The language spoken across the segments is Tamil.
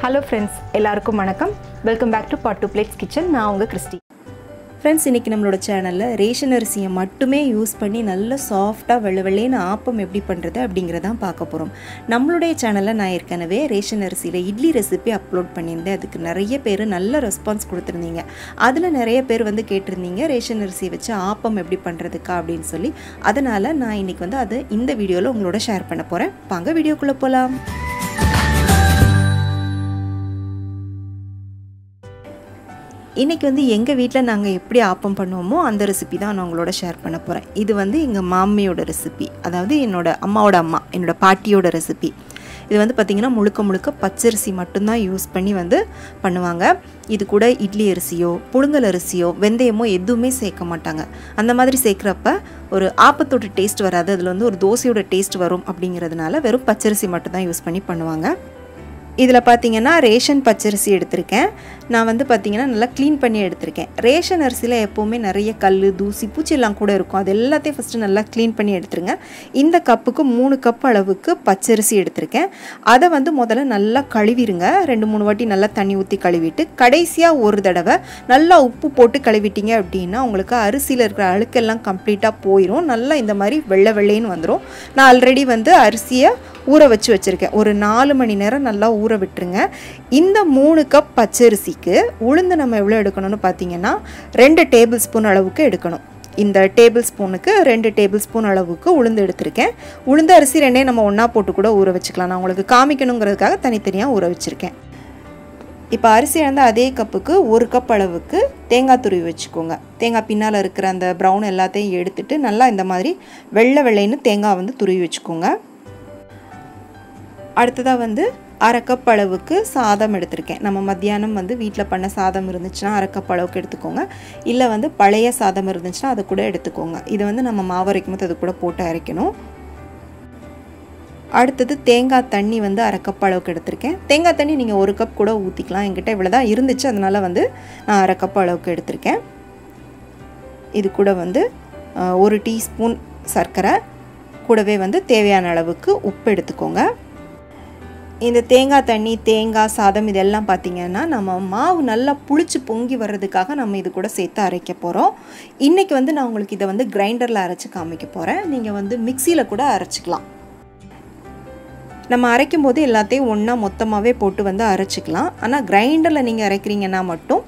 Hello friends, எல்லாருக்கும் வணக்கம். Welcome back to Pot to Plates Kitchen. நான் உங்க கிறிஸ்டி. Friends, இன்னைக்கு நம்மளோட சேனல்ல ரேஷன் அரிசியை மட்டுமே யூஸ் பண்ணி நல்ல சாஃப்ட்டா வெள்ளவெள்ளேன்னு ஆப்பம் எப்படி பண்றது அப்படிங்கறத பார்க்க போறோம். நம்மளுடைய சேனல்ல நான் ஏற்கனவே ரேஷன் அரிசியில இட்லி ரெசிபி அப்லோட் பண்ணியிருந்தேன். அதுக்கு நிறைய பேர் நல்ல ரெஸ்பான்ஸ் கொடுத்திருந்தீங்க. அதுல நிறைய பேர் வந்து கேட்டிருந்தீங்க ரேஷன் அரிசியை வச்சு ஆப்பம் எப்படி பண்றதுக்கா அப்படினு சொல்லி. அதனால நான் இன்னைக்கு வந்து அது இந்த வீடியோல உங்களோட ஷேர் பண்ண போறேன். வாங்க வீடியோக்குள்ள போலாம். இன்னைக்கு வந்து எங்க வீட்ல நாங்க எப்படி ஆப்பம் பண்ணுவோமோ அந்த ரெசிபி தான் நான் உங்களோட ஷேர் பண்ண போறேன். இது வந்து எங்க மாமியோட ரெசிபி. அதாவது என்னோட அம்மாவோட அம்மா, என்னோட பாட்டியோட ரெசிபி. இது வந்து பாத்தீங்கன்னா முழுக்க பச்சரிசி மட்டும் தான் யூஸ் பண்ணி வந்து பண்ணுவாங்க. இது கூட இட்லி அரிசியோ, புழுங்கல் அரிசியோ, வெந்தயமோ எதுவுமே சேர்க்க மாட்டாங்க. அந்த மாதிரி சேர்க்கறப்ப ஒரு ஆப்பத்தோட டேஸ்ட் வராது. அதுல வந்து ஒரு தோசையோட டேஸ்ட் வரும் அப்படிங்கிறதுனால வெறும் பச்சரிசி மட்டும் தான் யூஸ் பண்ணி பண்ணுவாங்க. இதில் பார்த்தீங்கன்னா ரேஷன் பச்சரிசி எடுத்திருக்கேன். நான் வந்து பார்த்தீங்கன்னா நல்லா க்ளீன் பண்ணி எடுத்திருக்கேன். ரேஷன் அரிசியில் எப்போவுமே நிறைய கல், தூசி, பூச்சி எல்லாம் கூட இருக்கும். அது எல்லாத்தையும் ஃபஸ்ட்டு நல்லா க்ளீன் பண்ணி எடுத்துருங்க. இந்த கப்புக்கு 3 கப் அளவுக்கு பச்சரிசி எடுத்திருக்கேன். அதை வந்து முதல்ல நல்லா கழுவிடுங்க. 2-3 வாட்டி நல்லா தண்ணி ஊற்றி கழுவிட்டு கடைசியாக ஒரு தடவை நல்லா உப்பு போட்டு கழுவிட்டீங்க அப்படின்னா உங்களுக்கு அரிசியில் இருக்கிற அழுக்கெல்லாம் கம்ப்ளீட்டாக போயிடும். நல்லா இந்த மாதிரி வெள்ளை வெள்ளைன்னு வந்துடும். நான் ஆல்ரெடி வந்து அரிசியை ஊற வச்சுருக்கேன். ஒரு 4 மணி நேரம் நல்லா ஊற விட்டுருங்க. இந்த 3 கப் பச்சரிசிக்கு உளுந்து நம்ம எவ்வளோ எடுக்கணும்னு பார்த்தீங்கன்னா 2 டேபிள் ஸ்பூன் அளவுக்கு எடுக்கணும். இந்த டேபிள் ஸ்பூனுக்கு 2 டேபிள் ஸ்பூன் அளவுக்கு உளுந்து எடுத்திருக்கேன். உளுந்து அரிசி ரெண்டே நம்ம ஒன்றா போட்டு கூட ஊற வச்சுக்கலாம். நான் உங்களுக்கு காமிக்கணுங்கிறதுக்காக தனித்தனியாக ஊற வச்சுருக்கேன். இப்போ அரிசி வந்து அதே கப்புக்கு 1 கப் அளவுக்கு தேங்காய் துருவி வச்சுக்கோங்க. தேங்காய் பின்னால் இருக்கிற அந்த ப்ரௌன் எல்லாத்தையும் எடுத்துட்டு நல்லா இந்த மாதிரி வெள்ளை வெள்ளைன்னு தேங்காய் வந்து துருவி வச்சுக்கோங்க. அடுத்ததாக வந்து 1/2 கப் அளவுக்கு சாதம் எடுத்திருக்கேன். நம்ம மத்தியானம் வந்து வீட்டில் பண்ண சாதம் இருந்துச்சுன்னா 1/2 கப் அளவுக்கு எடுத்துக்கோங்க. இல்லை வந்து பழைய சாதம் இருந்துச்சுன்னா அதை கூட எடுத்துக்கோங்க. இது வந்து நம்ம மாவு அரைக்கும் போது அது கூட போட்டு அரைக்கணும். அடுத்தது தேங்காய் தண்ணி வந்து 1/2 கப் அளவுக்கு எடுத்திருக்கேன். தேங்காய் தண்ணி நீங்கள் 1 கப் கூட ஊற்றிக்கலாம். என்கிட்ட இவ்வளோ தான் இருந்துச்சு, அதனால் வந்து நான் 1/2 கப் அளவுக்கு எடுத்திருக்கேன். இது கூட வந்து 1 டீஸ்பூன் சர்க்கரை, கூடவே வந்து தேவையான அளவுக்கு உப்பு எடுத்துக்கோங்க. இந்த தேங்காய் தண்ணி, தேங்காய் சாதம் இதெல்லாம் பார்த்திங்கன்னா நம்ம மாவு நல்லா புளிச்சு பொங்கி வர்றதுக்காக நம்ம இது கூட சேர்த்து அரைக்க போகிறோம். இன்றைக்கி வந்து நான் உங்களுக்கு இதை வந்து கிரைண்டரில் அரைச்சி காமிக்க போகிறேன். நீங்கள் வந்து மிக்சியில் கூட அரைச்சிக்கலாம். நம்ம அரைக்கும் போது எல்லாத்தையும் ஒன்றா மொத்தமாகவே போட்டு வந்து அரைச்சிக்கலாம். ஆனால் கிரைண்டரில் நீங்கள் அரைக்கிறீங்கன்னா மட்டும்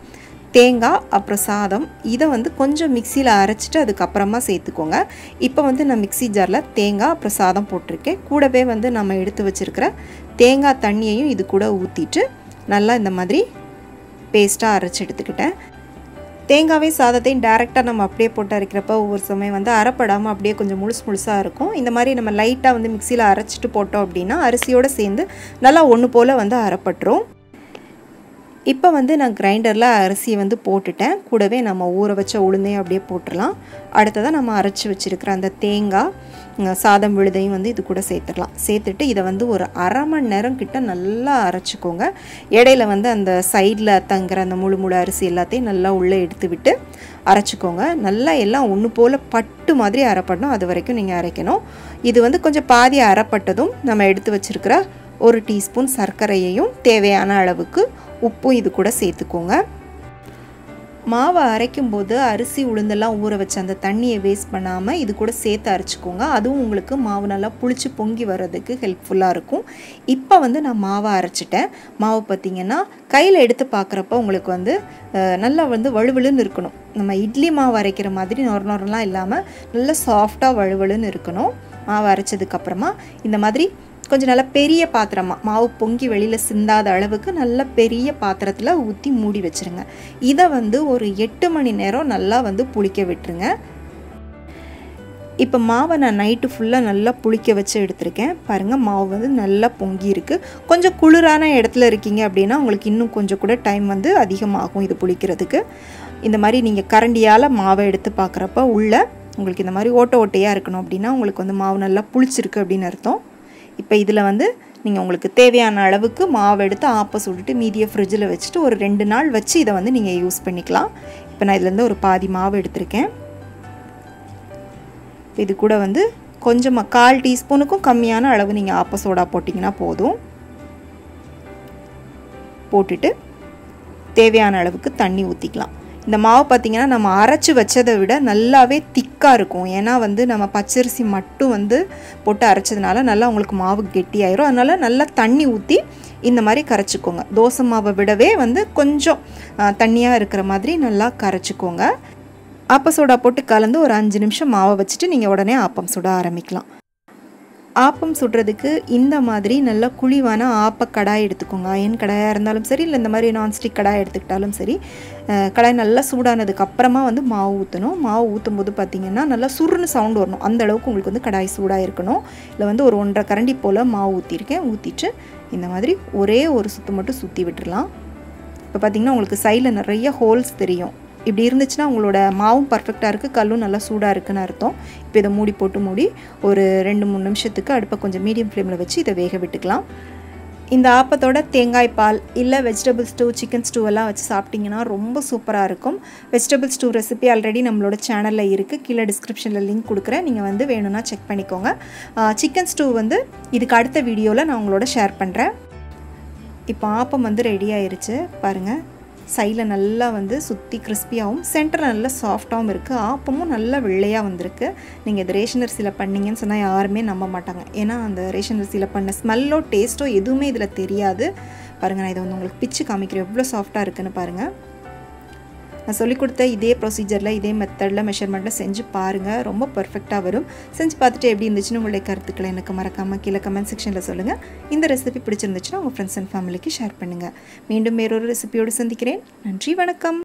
தேங்காய் அப்புறம் சாதம் இதை வந்து கொஞ்சம் மிக்சியில் அரைச்சிட்டு அதுக்கப்புறமா சேர்த்துக்கோங்க. இப்போ வந்து நான் மிக்சி ஜாரில் தேங்காய் அப்புறம் சாதம் போட்டிருக்கேன். கூடவே வந்து நம்ம எடுத்து வச்சுருக்கிற தேங்காய் தண்ணியையும் இது கூட ஊற்றிட்டு நல்லா இந்த மாதிரி பேஸ்ட்டாக அரைச்சி எடுத்துக்கிட்டேன். தேங்காவையும் சாதத்தையும் டேரெக்டாக நம்ம அப்படியே போட்டு அரைக்கிறப்ப ஒவ்வொரு சமயம் வந்து அரைப்படாமல் அப்படியே கொஞ்சம் முழுசாக இருக்கும். இந்த மாதிரி நம்ம லைட்டாக வந்து மிக்சியில் அரைச்சிட்டு போட்டோம் அப்படின்னா அரிசியோடு சேர்ந்து நல்லா ஒன்று போல் வந்து அரைப்பட்டுரும். இப்போ வந்து நான் கிரைண்டரில் அரிசியை வந்து போட்டுட்டேன். கூடவே நம்ம ஊற வச்ச உளுந்தையும் அப்படியே போட்டுடலாம். அடுத்ததாக நம்ம அரைச்சி வச்சுருக்கிற அந்த தேங்காய், சாதம் விழுதையும் வந்து இது கூட சேர்த்துடலாம். சேர்த்துட்டு இதை வந்து ஒரு 1/2 மணி நேரம் கிட்ட நல்லா அரைச்சிக்கோங்க. இடையில வந்து அந்த சைடில் தங்குற அந்த முழு அரிசி எல்லாத்தையும் நல்லா உள்ளே எடுத்து விட்டு அரைச்சிக்கோங்க. நல்லா எல்லாம் ஒன்று போல் பட்டு மாதிரி அரைப்படணும். அது வரைக்கும் நீங்கள் அரைக்கணும். இது வந்து கொஞ்சம் பாதி அரைப்பட்டதும் நம்ம எடுத்து வச்சுருக்கிற 1 டீஸ்பூன் சர்க்கரையையும் தேவையான அளவுக்கு உப்பும் இது கூட சேர்த்துக்கோங்க. மாவை அரைக்கும்போது அரிசி உளுந்தெல்லாம் ஊற வச்சு அந்த தண்ணியை வேஸ்ட் பண்ணாமல் இது கூட சேர்த்து அரைச்சிக்கோங்க. அதுவும் உங்களுக்கு மாவு நல்லா புளிச்சு பொங்கி வர்றதுக்கு ஹெல்ப்ஃபுல்லாக இருக்கும். இப்போ வந்து நான் மாவை அரைச்சிட்டேன். மாவு பார்த்திங்கன்னா கையில் எடுத்து பார்க்குறப்ப உங்களுக்கு வந்து நல்லா வந்து வழுவழுன்னு இருக்கணும். நம்ம இட்லி மாவு அரைக்கிற மாதிரி நொரலாம் இல்லாமல் நல்லா சாஃப்டாக வழுவழுன்னு இருக்கணும். மாவு அரைச்சதுக்கப்புறமா இந்த மாதிரி கொஞ்சம் நல்லா பெரிய பாத்திரமாக மாவு பொங்கி வெளியில் சிந்தாத அளவுக்கு நல்ல பெரிய பாத்திரத்தில் ஊற்றி மூடி வச்சுருங்க. இதை வந்து ஒரு 8 மணி நேரம் நல்லா வந்து புளிக்க விட்டுருங்க. இப்போ மாவை நான் நைட்டு ஃபுல்லாக நல்லா புளிக்க வச்சு எடுத்திருக்கேன். பாருங்கள், மாவு வந்து நல்லா பொங்கி இருக்குது. கொஞ்சம் குளிரான இடத்துல இருக்கீங்க அப்படின்னா உங்களுக்கு இன்னும் கொஞ்சம் கூட டைம் வந்து அதிகமாகும் இது புளிக்கிறதுக்கு. இந்த மாதிரி நீங்கள் கரண்டியால் மாவை எடுத்து பார்க்குறப்ப உள்ள உங்களுக்கு இந்த மாதிரி ஓட்டையாக இருக்கணும் அப்படின்னா உங்களுக்கு வந்து மாவு நல்லா புளிச்சிருக்கு அப்படின்னு அர்த்தம். இப்போ இதில் வந்து நீங்கள் உங்களுக்கு தேவையான அளவுக்கு மாவு எடுத்து ஆப்ப சுட்டுட்டு மீதியை ஃப்ரிட்ஜில் வச்சுட்டு ஒரு 2 நாள் வச்சு இதை வந்து நீங்கள் யூஸ் பண்ணிக்கலாம். இப்போ நான் இதுலேருந்து ஒரு பாதி மாவு எடுத்திருக்கேன். இது கூட வந்து கொஞ்சமாக 1/4 டீஸ்பூனுக்கும் கம்மியான அளவு நீங்கள் ஆப்ப சோடா போட்டிங்கன்னா போதும். போட்டுட்டு தேவையான அளவுக்கு தண்ணி ஊற்றிக்கலாம். இந்த மாவு பார்த்திங்கன்னா நம்ம அரைச்சி வச்சதை விட நல்லாவே திக்காக இருக்கும். ஏன்னா வந்து நம்ம பச்சரிசி மட்டும் வந்து போட்டு அரைச்சதுனால நல்லா உங்களுக்கு மாவு கெட்டியாயிரும். அதனால் நல்லா தண்ணி ஊற்றி இந்த மாதிரி கரைச்சிக்கோங்க. தோசை மாவை விடவே வந்து கொஞ்சம் தண்ணியாக இருக்கிற மாதிரி நல்லா கரைச்சிக்கோங்க. ஆப்ப சோடா போட்டு கலந்து ஒரு 5 நிமிஷம் மாவை வச்சுட்டு நீங்கள் உடனே ஆப்பம் சுட ஆரம்பிக்கலாம். ஆப்பம் சுடுறதுக்கு இந்த மாதிரி நல்ல குழிவான ஆப்ப கடாய் எடுத்துக்கோங்க. அயன் கடாயாக இருந்தாலும் சரி, இல்லை இந்த மாதிரி நான்ஸ்டிக் கடாய் எடுத்துக்கிட்டாலும் சரி. கடாய் நல்லா சூடானதுக்கு அப்புறமா வந்து மாவு ஊற்றணும். மாவு ஊற்றும் போது பார்த்திங்கன்னா நல்லா சுருன்னு சவுண்ட் வரணும். அந்த அளவுக்கு உங்களுக்கு வந்து கடாய் சூடாக இருக்கணும். இல்லை வந்து ஒரு 1.5 கரண்டி போல் மாவு ஊற்றிருக்கேன். ஊற்றிட்டு இந்த மாதிரி ஒரே ஒரு சுற்று மட்டும் சுற்றி விட்டுடலாம். இப்போ பார்த்திங்கன்னா உங்களுக்கு சைடில் நிறைய ஹோல்ஸ் தெரியும். இப்படி இருந்துச்சுன்னா உங்களோட மாவும் பர்ஃபெக்டாக இருக்குது, கல்லும் நல்லா சூடாக இருக்குன்னு அர்த்தம். இப்போ இதை மூடி போட்டு மூடி ஒரு 2-3 நிமிஷத்துக்கு அடுப்பை கொஞ்சம் மீடியம் ஃப்ளேமில் வச்சு இதை வேக விட்டுக்கலாம். இந்த ஆப்பத்தோட தேங்காய் பால் இல்லை வெஜிடபிள் ஸ்டூ, சிக்கன் ஸ்டூ எல்லாம் வச்சு சாப்பிட்டிங்கன்னா ரொம்ப சூப்பராக இருக்கும். வெஜிடபிள் ஸ்டூ ரெசிபி ஆல்ரெடி நம்மளோட சேனலில் இருக்குது. கீழே டிஸ்கிரிப்ஷனில் லிங்க் கொடுக்குறேன். நீங்கள் வந்து வேணும்னா செக் பண்ணிக்கோங்க. சிக்கன் ஸ்டூ வந்து இதுக்கு அடுத்த வீடியோவில் நான் உங்களோட ஷேர் பண்ணுறேன். இப்போ ஆப்பம் வந்து ரெடி ஆயிருச்சு பாருங்கள். சைடில் நல்லா வந்து சுற்றி கிறிஸ்பியாகவும் சென்டரில் நல்லா சாஃப்டாகவும் இருக்குது. ஆப்பமும் நல்லா வெள்ளையாக வந்திருக்கு. நீங்கள் இது ரேஷன் அரிசியில் பண்ணிங்கன்னு சொன்னால் யாருமே நம்ப மாட்டாங்க. ஏன்னா அந்த ரேஷன் அரிசியில் பண்ண ஸ்மெல்லோ டேஸ்ட்டோ எதுவுமே இதில் தெரியாது. பாருங்கள், நான் இதை வந்து உங்களுக்கு பிச்சு காமிக்கிறேன் எவ்வளோ சாஃப்டாக இருக்குன்னு பாருங்கள். நான் சொல்லிக் கொடுத்த இதே ப்ரொசீஜரில் இதே மெத்தடில் மெஷர்மெண்ட்டில் செஞ்சு பாருங்கள். ரொம்ப பர்ஃபெக்டாக வரும். செஞ்சு பார்த்துட்டு எப்படி இருந்துச்சுன்னு உங்களுடைய கருத்துக்களை எனக்கு மறக்காமல் கீழே கமெண்ட் செக்ஷனில் சொல்லுங்கள். இந்த ரெசிபி பிடிச்சிருந்துச்சுன்னா உங்கள் ஃப்ரெண்ட்ஸ் அண்ட் ஃபேமிலிக்கு ஷேர் பண்ணுங்கள். மீண்டும் வேறொரு ரெசிபியோடு சந்திக்கிறேன். நன்றி, வணக்கம்.